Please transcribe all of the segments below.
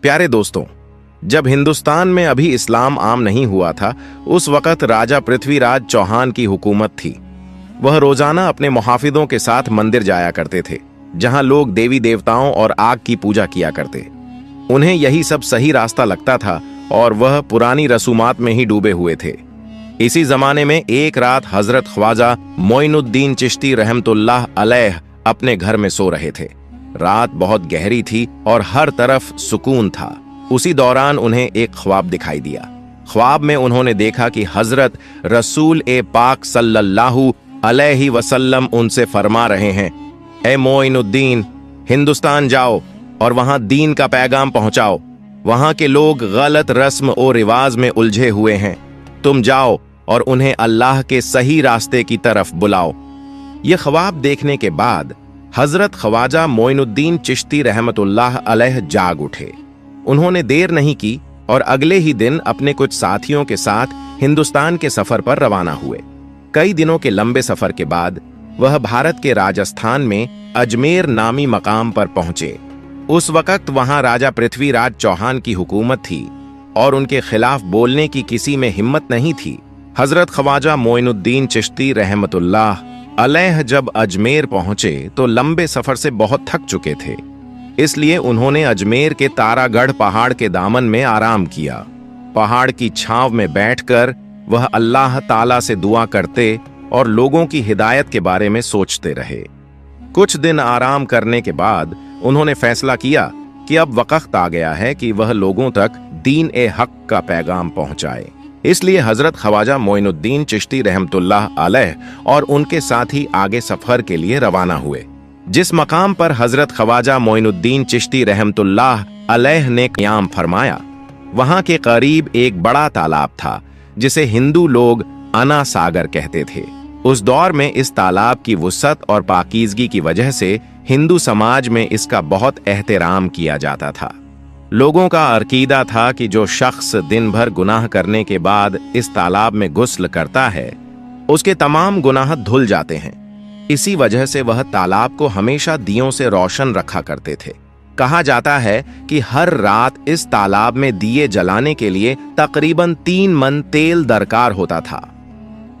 प्यारे दोस्तों, जब हिंदुस्तान में अभी इस्लाम आम नहीं हुआ था, उस वक्त राजा पृथ्वीराज चौहान की हुकूमत थी। वह रोजाना अपने मुहाफिजों के साथ मंदिर जाया करते थे, जहां लोग देवी देवताओं और आग की पूजा किया करते। उन्हें यही सब सही रास्ता लगता था और वह पुरानी रसूमात में ही डूबे हुए थे। इसी जमाने में एक रात हजरत ख्वाजा मोइनुद्दीन चिश्ती रहमतुल्लाह अलैह अपने घर में सो रहे थे। रात बहुत गहरी थी और हर तरफ सुकून था। उसी दौरान उन्हें एक ख्वाब दिखाई दिया। ख्वाब में उन्होंने देखा कि हजरत रसूल ए पाक सल्लल्लाहु अलैहि वसल्लम उनसे फरमा रहे हैं, ए मोइनुद्दीन, हिंदुस्तान जाओ और वहां दीन का पैगाम पहुंचाओ। वहां के लोग गलत रस्म और रिवाज में उलझे हुए हैं। तुम जाओ और उन्हें अल्लाह के सही रास्ते की तरफ बुलाओ। यह ख्वाब देखने के बाद हजरत ख्वाजा मोइनुद्दीन चिश्ती रहमतुल्लाह अलैह जाग उठे। उन्होंने देर नहीं की और अगले ही दिन अपने कुछ साथियों के साथ हिंदुस्तान के सफर पर रवाना हुए। कई दिनों के लंबे सफर के बाद वह भारत के राजस्थान में अजमेर नामी मकाम पर पहुंचे। उस वक्त वहां राजा पृथ्वीराज चौहान की हुकूमत थी और उनके खिलाफ बोलने की किसी में हिम्मत नहीं थी। हजरत ख्वाजा मोइनुद्दीन चिश्ती रहमतुल्लाह अलैह जब अजमेर पहुंचे तो लंबे सफर से बहुत थक चुके थे, इसलिए उन्होंने अजमेर के तारागढ़ पहाड़ के दामन में आराम किया। पहाड़ की छांव में बैठकर वह अल्लाह ताला से दुआ करते और लोगों की हिदायत के बारे में सोचते रहे। कुछ दिन आराम करने के बाद उन्होंने फैसला किया कि अब वक्त आ गया है कि वह लोगों तक दीन ए हक का पैगाम पहुंचाए। इसलिए हजरत ख्वाजा मोइनुद्दीन चिश्ती रहमतुल्लाह अलैह और उनके साथी आगे सफर के लिए रवाना हुए। जिस मकाम पर हजरत ख्वाजा मोइनुद्दीन चिश्ती रहमतुल्लाह अलैह ने क़याम फरमाया, वहां के करीब एक बड़ा तालाब था जिसे हिंदू लोग अना सागर कहते थे। उस दौर में इस तालाब की वुसअत और पाकीज़गी की वजह से हिंदू समाज में इसका बहुत एहतराम किया जाता था। लोगों का अकीदा था कि जो शख्स दिन भर गुनाह करने के बाद इस तालाब में गुस्ल करता है, उसके तमाम गुनाह धुल जाते हैं। इसी वजह से वह तालाब को हमेशा दियों से रोशन रखा करते थे। कहा जाता है कि हर रात इस तालाब में दिए जलाने के लिए तकरीबन 3 मन तेल दरकार होता था।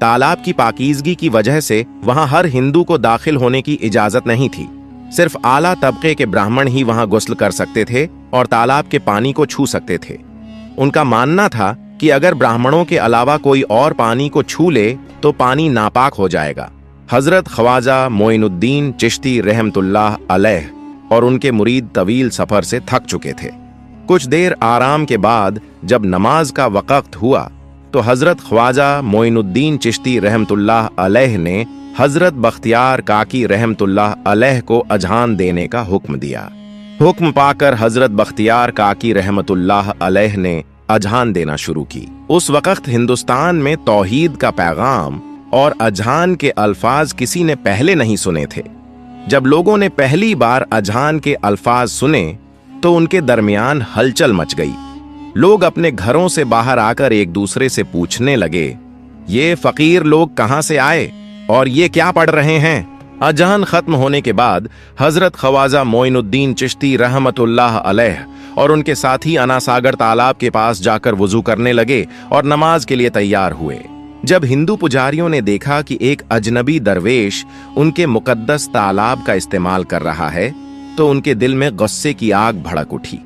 तालाब की पाकीज़गी की वजह से वहां हर हिंदू को दाखिल होने की इजाजत नहीं थी। सिर्फ आला तबके के ब्राह्मण ही वहां गुस्ल कर सकते थे और तालाब के पानी को छू सकते थे। उनका मानना था कि अगर ब्राह्मणों के अलावा कोई और पानी को छू ले तो पानी नापाक हो जाएगा। हजरत ख्वाजा मोइनुद्दीन चिश्ती रहमतुल्लाह अलैह और उनके मुरीद तवील सफर से थक चुके थे। कुछ देर आराम के बाद जब नमाज का वक्त हुआ तो हजरत ख्वाजा मोइनुद्दीन चिश्ती रहमतुल्लाह अलैह ने हजरत बख्तियार काकी रहमतुल्लाह अलैह को अजान देने का हुक्म दिया। हुक्म पाकर हजरत बख्तियार काकी रहमतुल्लाह अलैह ने अजान देना शुरू की। उस वक्त हिंदुस्तान में तौहीद का पैगाम और अजान के अल्फाज किसी ने पहले नहीं सुने थे। जब लोगों ने पहली बार अजान के अल्फाज सुने तो उनके दरमियान हलचल मच गई। लोग अपने घरों से बाहर आकर एक दूसरे से पूछने लगे, ये फकीर लोग कहां से आए और ये क्या पढ़ रहे हैं? अजान खत्म होने के बाद हजरत ख्वाजा मोइनुद्दीन चिश्ती रहमतुल्लाह अलैह और उनके साथी अनासागर तालाब के पास जाकर वुजू करने लगे और नमाज के लिए तैयार हुए। जब हिंदू पुजारियों ने देखा कि एक अजनबी दरवेश उनके मुकद्दस तालाब का इस्तेमाल कर रहा है तो उनके दिल में गुस्से की आग भड़क उठी।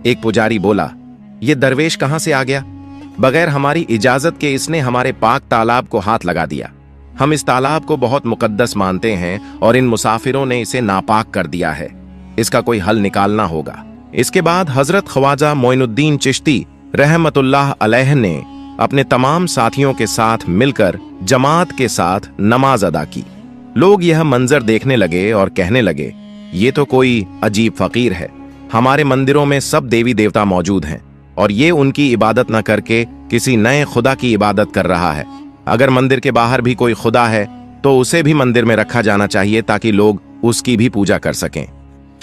एक पुजारी बोला, ये दरवेश कहां से आ गया? बगैर हमारी इजाजत के इसने हमारे पाक तालाब को हाथ लगा दिया। हम इस तालाब को बहुत मुकद्दस मानते हैं और इन मुसाफिरों ने इसे नापाक कर दिया है। इसका कोई हल निकालना होगा। इसके बाद हजरत ख्वाजा मोइनुद्दीन चिश्ती रहमतुल्लाह अलैह ने अपने तमाम साथियों के साथ मिलकर जमात के साथ नमाज अदा की। लोग यह मंजर देखने लगे और कहने लगे, ये तो कोई अजीब फकीर है। हमारे मंदिरों में सब देवी देवता मौजूद हैं और ये उनकी इबादत न करके किसी नए खुदा की इबादत कर रहा है। अगर मंदिर के बाहर भी कोई खुदा है तो उसे भी मंदिर में रखा जाना चाहिए ताकि लोग उसकी भी पूजा कर सकें।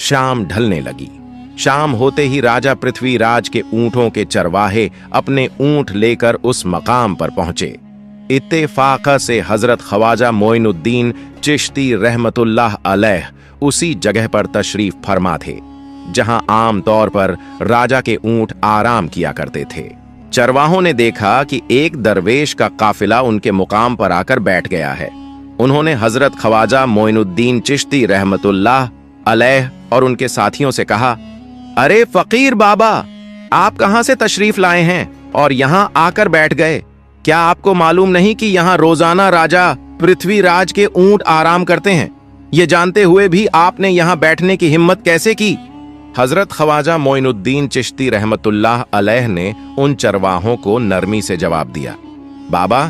शाम ढलने लगी। शाम होते ही राजा पृथ्वीराज के ऊंटों के चरवाहे अपने ऊंट लेकर उस मकाम पर पहुंचे। इत्तेफाक से हजरत ख्वाजा मोइनुद्दीन चिश्ती रहमतुल्लाह अलैह उसी जगह पर तशरीफ फरमा थे। जहां आम तौर पर राजा के ऊंट आराम किया करते थे। चरवाहों ने देखा कि एक दरवेश का काफिला उनके मुकाम पर आकर बैठ गया है। उन्होंने हजरत ख्वाजा मोइनुद्दीन चिश्ती रहमतुल्लाह अलैह और उनके साथियों से कहा, अरे फकीर बाबा, आप कहां से तशरीफ लाए हैं और यहां आकर बैठ गए? क्या आपको मालूम नहीं कि यहां रोजाना राजा पृथ्वीराज के ऊंट आराम करते हैं? ये जानते हुए भी आपने यहां बैठने की हिम्मत कैसे की? हजरत ख्वाजा मोइनुद्दीन चिश्ती रहमतुल्लाह अलैह ने उन चरवाहों को नरमी से जवाब दिया, बाबा,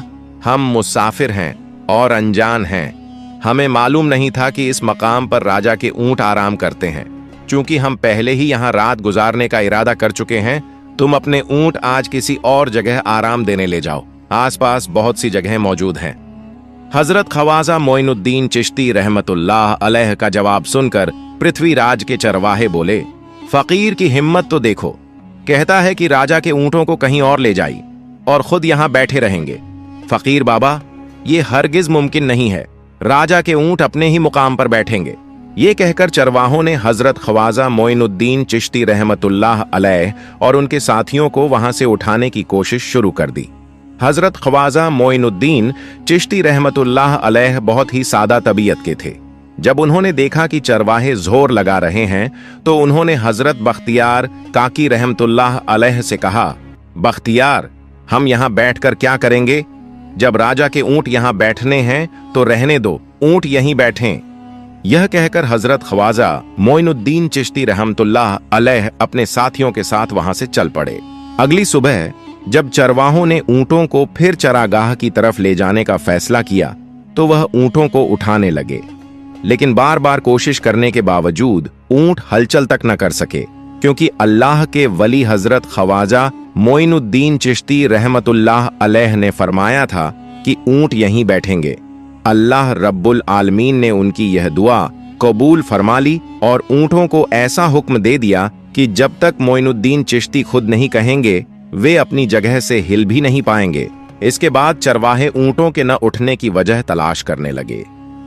हम मुसाफिर हैं और अनजान हैं। हमें मालूम नहीं था कि इस मकाम पर राजा के ऊंट आराम करते हैं। चूंकि हम पहले ही यहां रात गुजारने का इरादा कर चुके हैं, तुम अपने ऊंट आज किसी और जगह आराम देने ले जाओ। आसपास बहुत सी जगह मौजूद हैं। हजरत ख्वाजा मोइनुद्दीन चिश्ती रहमतुल्लाह अलैह का जवाब सुनकर पृथ्वीराज के चरवाहे बोले, फकीर की हिम्मत तो देखो, कहता है कि राजा के ऊंटों को कहीं और ले जाई और खुद यहां बैठे रहेंगे। फकीर बाबा, ये हरगिज मुमकिन नहीं है। राजा के ऊंट अपने ही मुकाम पर बैठेंगे। ये कहकर चरवाहों ने हजरत ख्वाजा मोइनुद्दीन चिश्ती रहमतुल्लाह अलैह और उनके साथियों को वहां से उठाने की कोशिश शुरू कर दी। हजरत ख्वाजा मोइनुद्दीन चिश्ती रहमतुल्लाह अलैह बहुत ही सादा तबीयत के थे। जब उन्होंने देखा कि चरवाहे जोर लगा रहे हैं, तो उन्होंने हजरत बख्तियार काकी रहमतुल्लाह अलैह से कहा, बख्तियार, हम यहां बैठकर क्या करेंगे? जब राजा के ऊंट यहां बैठने हैं तो रहने दो, ऊंट यहीं बैठें। यह कहकर हजरत ख्वाजा मोइनुद्दीन चिश्ती रहमतुल्लाह अलैह अपने साथियों के साथ वहां से चल पड़े। अगली सुबह जब चरवाहों ने ऊंटों को फिर चरागाह की तरफ ले जाने का फैसला किया, तो वह ऊंटों को उठाने लगे, लेकिन बार बार कोशिश करने के बावजूद ऊंट हलचल तक न कर सके, क्योंकि अल्लाह के वली हजरत ख्वाजा मोइनुद्दीन चिश्ती रहमतुल्लाह अलैह ने फरमाया था कि ऊंट यहीं बैठेंगे। अल्लाह रब्बुल आलमीन ने उनकी यह दुआ कबूल फरमा ली और ऊंटों को ऐसा हुक्म दे दिया कि जब तक मोइनुद्दीन चिश्ती खुद नहीं कहेंगे, वे अपनी जगह से हिल भी नहीं पाएंगे। इसके बाद चरवाहे ऊंटों के न उठने की वजह तलाश करने लगे।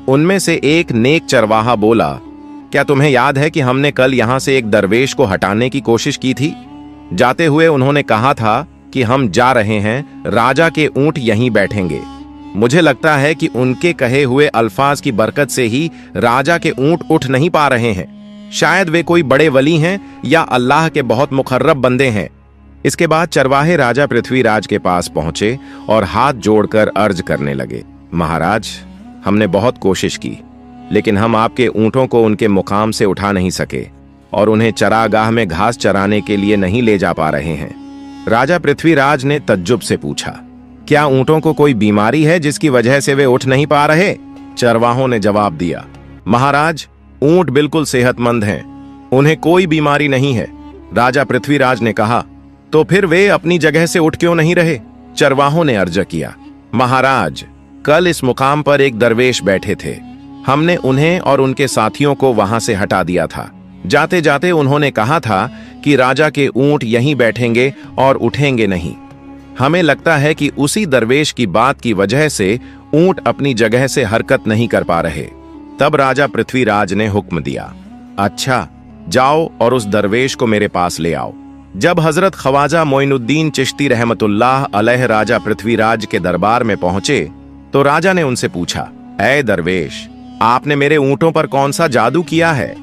उनमें से एक नेक चरवाहा बोला, क्या तुम्हें याद है कि हमने कल यहां से एक दरवेश को हटाने की कोशिश की थी? जाते हुए उन्होंने कहा था कि हम जा रहे हैं, राजा के ऊंट यहीं बैठेंगे। मुझे लगता है कि उनके कहे हुए अल्फाज की बरकत से ही राजा के ऊंट उठ नहीं पा रहे हैं। शायद वे कोई बड़े वली हैं या अल्लाह के बहुत मुकर्रब बंदे हैं। इसके बाद चरवाहे राजा पृथ्वीराज के पास पहुंचे और हाथ जोड़कर अर्ज करने लगे, महाराज, हमने बहुत कोशिश की, लेकिन हम आपके ऊंटों को उनके मुकाम से उठा नहीं सके और उन्हें चरागाह में घास चराने के लिए नहीं ले जा पा रहे हैं। राजा पृथ्वीराज ने तज्जुब से पूछा, क्या ऊंटों को कोई बीमारी है जिसकी वजह से वे उठ नहीं पा रहे? चरवाहों ने जवाब दिया, महाराज, ऊंट बिल्कुल सेहतमंद हैं, उन्हें कोई बीमारी नहीं है। राजा पृथ्वीराज ने कहा, तो फिर वे अपनी जगह से उठ क्यों नहीं रहे? चरवाहों ने अर्ज किया, महाराज, कल इस मुकाम पर एक दरवेश बैठे थे। हमने उन्हें और उनके साथियों को वहां से हटा दिया था। जाते जाते उन्होंने कहा था कि राजा के ऊंट यहीं बैठेंगे और उठेंगे नहीं। हमें लगता है कि उसी दरवेश की बात की वजह से ऊंट अपनी जगह से हरकत नहीं कर पा रहे। तब राजा पृथ्वीराज ने हुक्म दिया, अच्छा, जाओ और उस दरवेश को मेरे पास ले आओ। जब हजरत ख्वाजा मोइनुद्दीन चिश्ती रहमतुल्लाह अलैह राजा पृथ्वीराज के दरबार में पहुंचे, तो राजा ने उनसे पूछा, ऐ दरवेश, आपने मेरे ऊंटों पर कौन सा जादू किया है?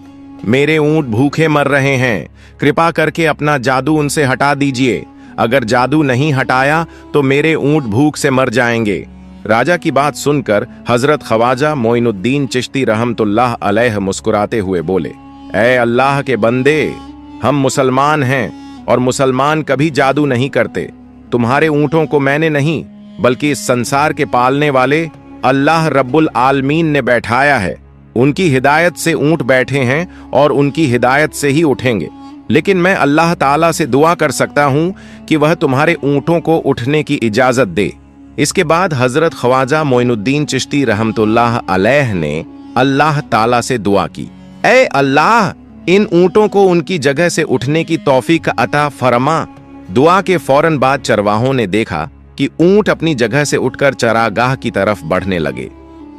मेरे ऊंट भूखे मर रहे हैं, कृपा करके अपना जादू उनसे हटा दीजिए। अगर जादू नहीं हटाया तो मेरे ऊंट भूख से मर जाएंगे। राजा की बात सुनकर हजरत ख्वाजा मोइनुद्दीन चिश्ती रहमतुल्लाह अलैह मुस्कुराते हुए बोले, ऐ अल्लाह के बंदे, हम मुसलमान हैं और मुसलमान कभी जादू नहीं करते। तुम्हारे ऊंटों को मैंने नहीं, बल्कि इस संसार के पालने वाले अल्लाह रब्बुल आलमीन ने बैठाया है। उनकी हिदायत से ऊंट बैठे हैं और उनकी हिदायत से ही उठेंगे। लेकिन मैं अल्लाह ताला से दुआ कर सकता हूं कि वह तुम्हारे ऊंटों को उठने की इजाजत दे। इसके बाद हजरत ख्वाजा मोइनुद्दीन चिश्ती रहमतुल्लाह अलैह ने अल्लाह ताला से दुआ की, ऐ अल्लाह, इन ऊंटों को उनकी जगह से उठने की तौफीक अता फरमा। दुआ के फौरन बाद चरवाहों ने देखा कि ऊंट अपनी जगह से उठकर चरागाह की तरफ बढ़ने लगे।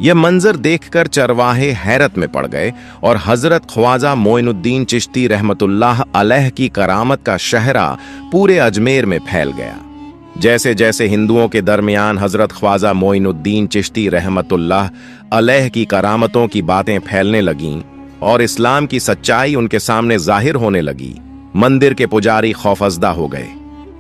यह मंजर देखकर चरवाहे हैरत में पड़ गए और हजरत ख्वाजा मोइनुद्दीन चिश्ती रहमतुल्लाह अलैह की करामत का शहरा पूरे अजमेर में फैल गया। जैसे जैसे हिंदुओं के दरमियान हजरत ख्वाजा मोइनुद्दीन चिश्ती रहमतुल्लाह अलैह की करामतों की बातें फैलने लगीं और इस्लाम की सच्चाई उनके सामने जाहिर होने लगी, मंदिर के पुजारी खौफजदा हो गए।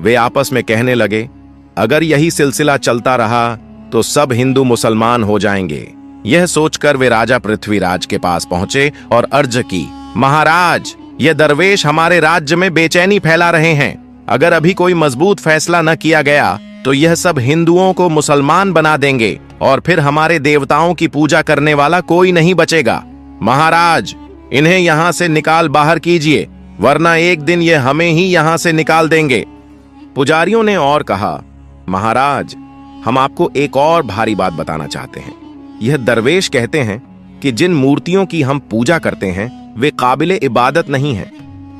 वे आपस में कहने लगे, अगर यही सिलसिला चलता रहा तो सब हिंदू मुसलमान हो जाएंगे। यह सोचकर वे राजा पृथ्वीराज के पास पहुंचे और अर्ज की, महाराज, ये दरवेश हमारे राज्य में बेचैनी फैला रहे हैं। अगर अभी कोई मजबूत फैसला न किया गया तो यह सब हिंदुओं को मुसलमान बना देंगे और फिर हमारे देवताओं की पूजा करने वाला कोई नहीं बचेगा। महाराज, इन्हें यहां से निकाल बाहर कीजिए, वरना एक दिन ये हमें ही यहां से निकाल देंगे। पुजारियों ने और कहा, महाराज, हम आपको एक और भारी बात बताना चाहते हैं। यह दरवेश कहते हैं कि जिन मूर्तियों की हम पूजा करते हैं वे काबिले इबादत नहीं हैं,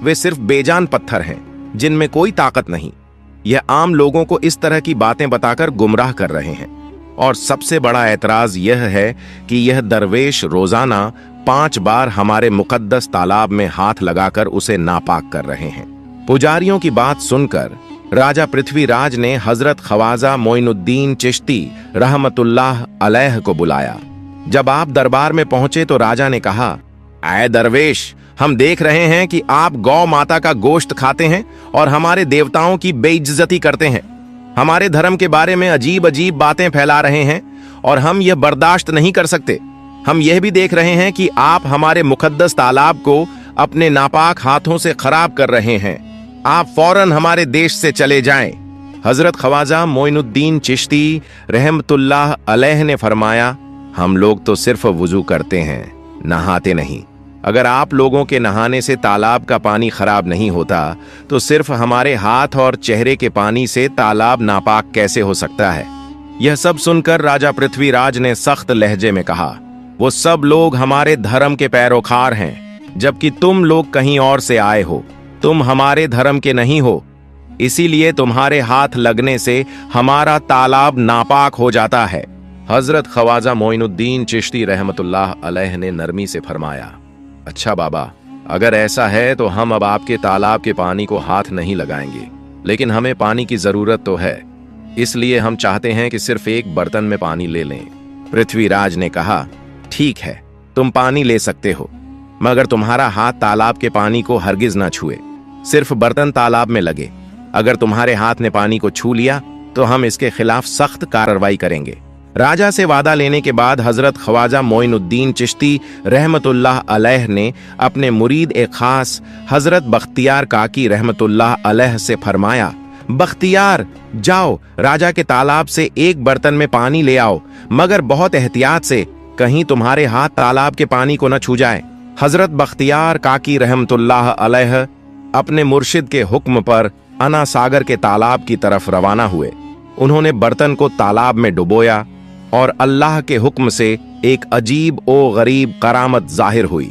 वे सिर्फ बेजान पत्थर हैं जिनमें कोई ताकत नहीं। यह आम लोगों को इस तरह की बातें बताकर गुमराह कर रहे हैं। और सबसे बड़ा एतराज यह है कि यह दरवेश रोजाना 5 बार हमारे मुकद्दस तालाब में हाथ लगाकर उसे नापाक कर रहे हैं। पुजारियों की बात सुनकर राजा पृथ्वीराज ने हजरत ख्वाजा मोइनुद्दीन चिश्ती रहमतुल्लाह अलैह को बुलाया। जब आप दरबार में पहुंचे तो राजा ने कहा, ऐ दरवेश, हम देख रहे हैं कि आप गौ माता का गोश्त खाते हैं और हमारे देवताओं की बेइज्जती करते हैं। हमारे धर्म के बारे में अजीब अजीब बातें फैला रहे हैं और हम यह बर्दाश्त नहीं कर सकते। हम यह भी देख रहे हैं कि आप हमारे मुकद्दस तालाब को अपने नापाक हाथों से खराब कर रहे हैं। आप फौरन हमारे देश से चले जाएं। हजरत ख्वाजा मोइनुद्दीन चिश्ती रहमतुल्लाह अलैह ने फरमाया, हम लोग तो सिर्फ वुजू करते हैं, नहाते नहीं। अगर आप लोगों के नहाने से तालाब का पानी खराब नहीं होता तो सिर्फ हमारे हाथ और चेहरे के पानी से तालाब नापाक कैसे हो सकता है। यह सब सुनकर राजा पृथ्वीराज ने सख्त लहजे में कहा, वो सब लोग हमारे धर्म के पैरोकार हैं, जबकि तुम लोग कहीं और से आए हो। तुम हमारे धर्म के नहीं हो, इसीलिए तुम्हारे हाथ लगने से हमारा तालाब नापाक हो जाता है। हजरत ख्वाजा मोइनुद्दीन चिश्ती रहमतुल्लाह अलैह ने नरमी से फरमाया, अच्छा बाबा, अगर ऐसा है तो हम अब आपके तालाब के पानी को हाथ नहीं लगाएंगे, लेकिन हमें पानी की जरूरत तो है, इसलिए हम चाहते हैं कि सिर्फ एक बर्तन में पानी ले लें। पृथ्वीराज ने कहा, ठीक है, तुम पानी ले सकते हो, मगर तुम्हारा हाथ तालाब के पानी को हरगिज ना छुए, सिर्फ बर्तन तालाब में लगे। अगर तुम्हारे हाथ ने पानी को छू लिया तो हम इसके खिलाफ सख्त कार्रवाई करेंगे। राजा से वादा लेने के बाद हजरत ख्वाजा मोइनुद्दीन चिश्ती रहमतुल्लाह अलैह ने अपने मुरीद ए खास हजरत बख्तियार काकी रहमतुल्लाह अलैह से फरमाया, बख्तियार, जाओ राजा के तालाब से एक बर्तन में पानी ले आओ, मगर बहुत एहतियात से, कहीं तुम्हारे हाथ तालाब के पानी को न छू जाए। हजरत बख्तियार काकी रहमतुल्लाह अलैह अपने मुर्शिद के हुक्म पर अना सागर के तालाब की तरफ रवाना हुए। उन्होंने बर्तन को तालाब में डुबोया और अल्लाह के हुक्म से एक अजीब ओ गरीब करामत जाहिर हुई।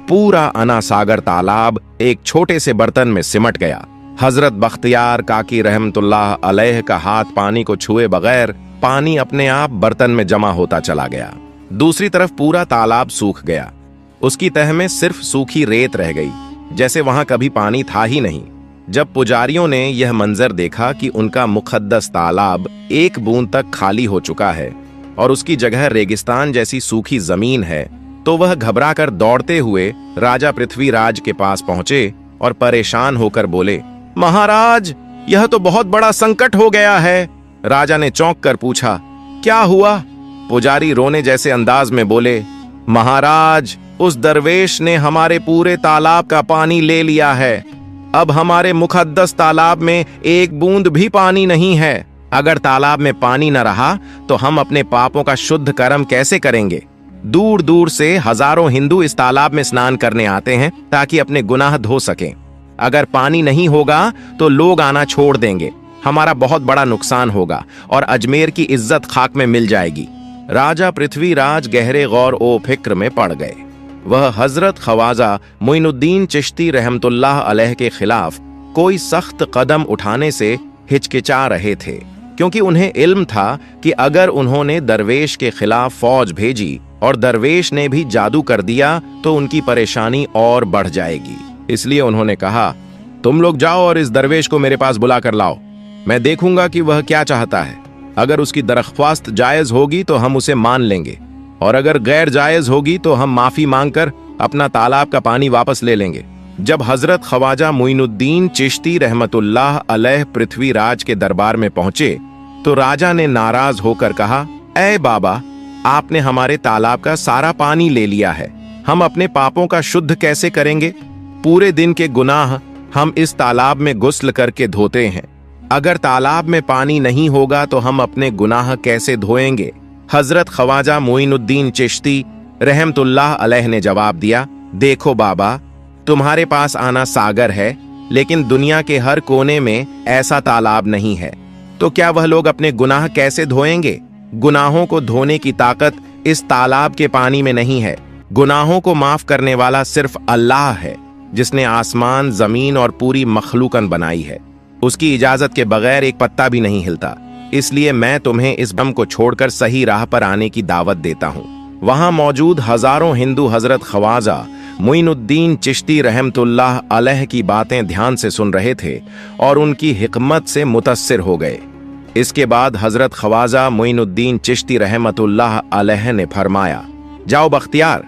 पूरा अना सागर तालाब एक छोटे से बर्तन में सिमट गया। हजरत बख्तियार काकी रहमतुल्लाह अलैह का हाथ पानी को छुए बगैर पानी अपने आप बर्तन में जमा होता चला गया। दूसरी तरफ पूरा तालाब सूख गया, उसकी तह में सिर्फ सूखी रेत रह गई, जैसे वहां कभी पानी था ही नहीं। जब पुजारियों ने यह मंजर देखा कि उनका मुकद्दस तालाब एक बूंद तक खाली हो चुका है और उसकी जगह रेगिस्तान जैसी सूखी जमीन है, तो वह घबराकर दौड़ते हुए राजा पृथ्वीराज के पास पहुंचे और परेशान होकर बोले, महाराज, यह तो बहुत बड़ा संकट हो गया है। राजा ने चौंक कर पूछा, क्या हुआ? पुजारी रोने जैसे अंदाज में बोले, महाराज, उस दरवेश ने हमारे पूरे तालाब का पानी ले लिया है। अब हमारे मुकद्दस तालाब में एक बूंद भी पानी नहीं है। अगर तालाब में पानी न रहा तो हम अपने पापों का शुद्ध कर्म कैसे करेंगे? दूर दूर से हजारों हिंदू इस तालाब में स्नान करने आते हैं ताकि अपने गुनाह धो सकें। अगर पानी नहीं होगा तो लोग आना छोड़ देंगे, हमारा बहुत बड़ा नुकसान होगा और अजमेर की इज्जत खाक में मिल जाएगी। राजा पृथ्वीराज गहरे गौर ओ फिक्र में पड़ गए। वह हजरत ख्वाजा मोइनुद्दीन चिश्ती रहमतुल्लाह अलैह के खिलाफ कोई सख्त कदम उठाने से हिचकिचा रहे थे। क्योंकि उन्हें इल्म था कि अगर उन्होंने दरवेश के खिलाफ फौज भेजी और दरवेश ने भी जादू कर दिया तो उनकी परेशानी और बढ़ जाएगी। इसलिए उन्होंने कहा, तुम लोग जाओ और इस दरवेश को मेरे पास बुला कर लाओ। मैं देखूंगा कि वह क्या चाहता है। अगर उसकी दरख्वास्त जायज होगी तो हम उसे मान लेंगे, और अगर गैर जायज होगी तो हम माफी मांगकर अपना तालाब का पानी वापस ले लेंगे। जब हजरत ख्वाजा मुइनुद्दीन चिश्ती रहमतुल्लाह अलैह पृथ्वीराज के दरबार में पहुंचे तो राजा ने नाराज होकर कहा, ऐ बाबा, आपने हमारे तालाब का सारा पानी ले लिया है, हम अपने पापों का शुद्ध कैसे करेंगे? पूरे दिन के गुनाह हम इस तालाब में गुस्ल करके धोते हैं, अगर तालाब में पानी नहीं होगा तो हम अपने गुनाह कैसे धोएंगे? हजरत ख्वाजा मुइनुद्दीन चिश्ती रहमतुल्लाह अलैह ने जवाब दिया, देखो बाबा, तुम्हारे पास आना सागर है, लेकिन दुनिया के हर कोने में ऐसा तालाब नहीं है, तो क्या वह लोग अपने गुनाह कैसे धोएंगे? गुनाहों को धोने की ताकत इस तालाब के पानी में नहीं है। गुनाहों को माफ करने वाला सिर्फ अल्लाह है, जिसने आसमान, जमीन और पूरी मखलूकन बनाई है। उसकी इजाजत के बगैर एक पत्ता भी नहीं हिलता। इसलिए मैं तुम्हें इस भ्रम को छोड़कर सही राह पर आने की दावत देता हूँ। वहां मौजूद हजारों हिंदू हजरत ख्वाजा मुइनुद्दीन चिश्ती रहमतुल्लाह अलैह की बातें ध्यान से सुन रहे थे और उनकी हिकमत से मुतस्सिर हो गए। इसके बाद हजरत ख्वाजा मुइनुद्दीन चिश्ती रहमतुल्लाह अलैह ने फरमाया, जाओ बख्तियार,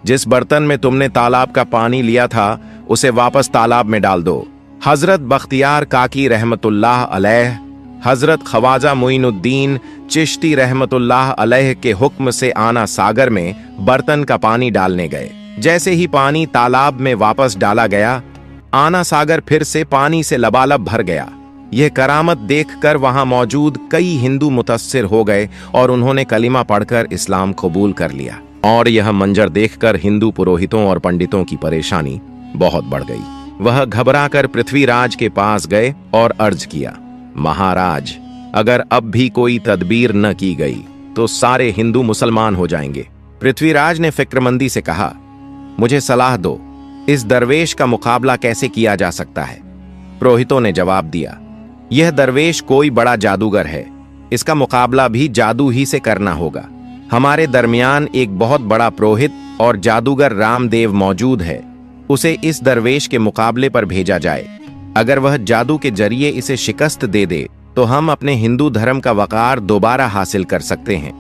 जिस बर्तन में तुमने तालाब का पानी लिया था उसे वापस तालाब में डाल दो। हजरत बख्तियार काकी रहमतुल्लाह अलैह हजरत ख्वाजा मुइनुद्दीन चिश्ती रहमतुल्लाह अलैह के हुक्म से आना सागर में बर्तन का पानी डालने गए। जैसे ही पानी तालाब में वापस डाला गया, आना सागर फिर से पानी से लबालब भर गया। यह करामत देखकर वहां मौजूद कई हिंदू मुतस्सिर हो गए और उन्होंने कलिमा पढ़कर इस्लाम कबूल कर लिया। और यह मंजर देखकर हिंदू पुरोहितों और पंडितों की परेशानी बहुत बढ़ गई। वह घबराकर पृथ्वीराज के पास गए और अर्ज किया, महाराज, अगर अब भी कोई तदबीर न की गई तो सारे हिंदू मुसलमान हो जाएंगे। पृथ्वीराज ने फिक्रमंदी से कहा, मुझे सलाह दो, इस दरवेश का मुकाबला कैसे किया जा सकता है? पुरोहितों ने जवाब दिया, यह दरवेश कोई बड़ा जादूगर है, इसका मुकाबला भी जादू ही से करना होगा। हमारे दरमियान एक बहुत बड़ा पुरोहित और जादूगर रामदेव मौजूद है, उसे इस दरवेश के मुकाबले पर भेजा जाए। अगर वह जादू के जरिए इसे शिकस्त दे दे तो हम अपने हिंदू धर्म का वकार दोबारा हासिल कर सकते हैं।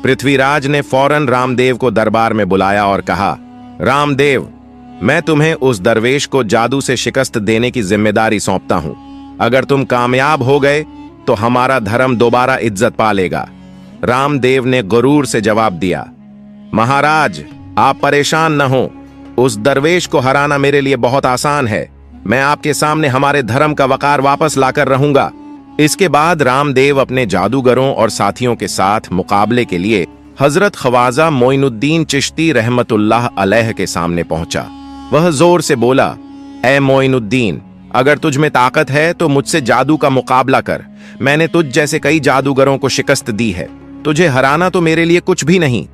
पृथ्वीराज ने फौरन रामदेव को दरबार में बुलाया और कहा, रामदेव, मैं तुम्हें उस दरवेश को जादू से शिकस्त देने की जिम्मेदारी सौंपता हूं। अगर तुम कामयाब हो गए तो हमारा धर्म दोबारा इज्जत पा लेगा। रामदेव ने गुरूर से जवाब दिया, महाराज, आप परेशान न हो, उस दरवेश को हराना मेरे लिए बहुत आसान है। मैं आपके सामने हमारे धर्म का वकार वापस लाकर रहूंगा। इसके बाद रामदेव अपने जादूगरों और साथियों के साथ मुकाबले के लिए हजरत ख्वाजा मोइनुद्दीन चिश्ती रहमतुल्लाह अलैह के सामने पहुंचा। वह जोर से बोला, ए मोइनुद्दीन, अगर तुझ में ताकत है तो मुझसे जादू का मुकाबला कर। मैंने तुझ जैसे कई जादूगरों को शिकस्त दी है, तुझे हराना तो मेरे लिए कुछ भी नहीं।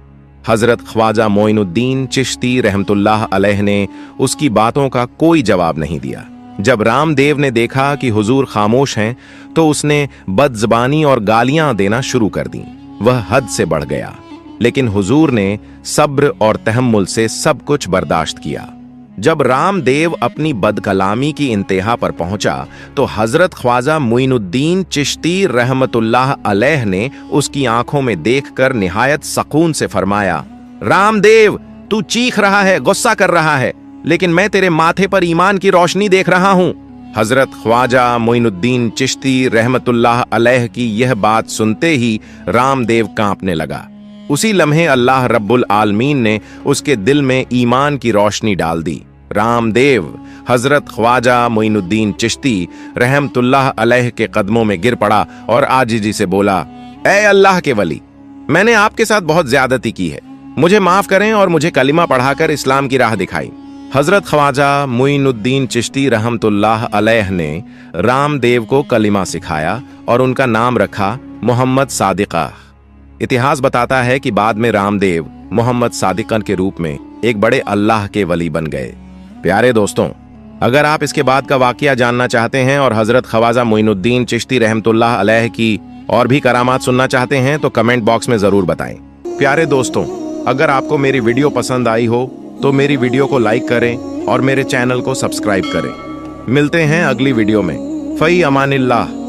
हजरत ख्वाजा मोइनुद्दीन चिश्ती रहमतुल्लाह अलैह ने उसकी बातों का कोई जवाब नहीं दिया। जब रामदेव ने देखा कि हुजूर खामोश हैं तो उसने बदजबानी और गालियां देना शुरू कर दी। वह हद से बढ़ गया, लेकिन हुजूर ने सब्र और तहम्मुल से सब कुछ बर्दाश्त किया। जब रामदेव अपनी बदकलामी की इंतहा पर पहुंचा तो हजरत ख्वाजा मुइनुद्दीन चिश्ती रहमतुल्लाह अलैह ने उसकी आंखों में देखकर निहायत सकून से फरमाया, रामदेव, तू चीख रहा है, गुस्सा कर रहा है, लेकिन मैं तेरे माथे पर ईमान की रोशनी देख रहा हूं। हजरत ख्वाजा मुइनुद्दीन चिश्ती रहमतुल्लाह अलैह की यह बात सुनते ही रामदेव कांपने लगा। उसी लम्हे अल्लाह रब्बुल आलमीन ने उसके दिल में ईमान की रोशनी डाल दी। रामदेव हजरत ख्वाजा मुइनुद्दीन चिश्ती रहमतुल्लाह अलैह के कदमों में गिर पड़ा और आजिजी से बोला, ऐ अल्लाह के वली, मैंने आपके साथ बहुत ज्यादती की है, मुझे माफ करें और मुझे कलिमा पढ़ाकर इस्लाम की राह दिखाई। हजरत ख्वाजा मुइनुद्दीन चिश्ती रहमतुल्लाह अलैह ने रामदेव को कलिमा सिखाया और उनका नाम रखा मोहम्मद सादिका। इतिहास बताता है कि बाद में रामदेव मोहम्मद सादिकन के रूप में एक बड़े अल्लाह के वली बन गए। प्यारे दोस्तों, अगर आप इसके बाद का वाकया जानना चाहते हैं और हजरत ख्वाजा मुइनुद्दीन चिश्ती रहमतुल्लाह अलैह की और भी करामात सुनना चाहते हैं तो कमेंट बॉक्स में जरूर बताएं। प्यारे दोस्तों, अगर आपको मेरी वीडियो पसंद आई हो तो मेरी वीडियो को लाइक करें और मेरे चैनल को सब्सक्राइब करें। मिलते हैं अगली वीडियो में। फई अमानिल्लाह।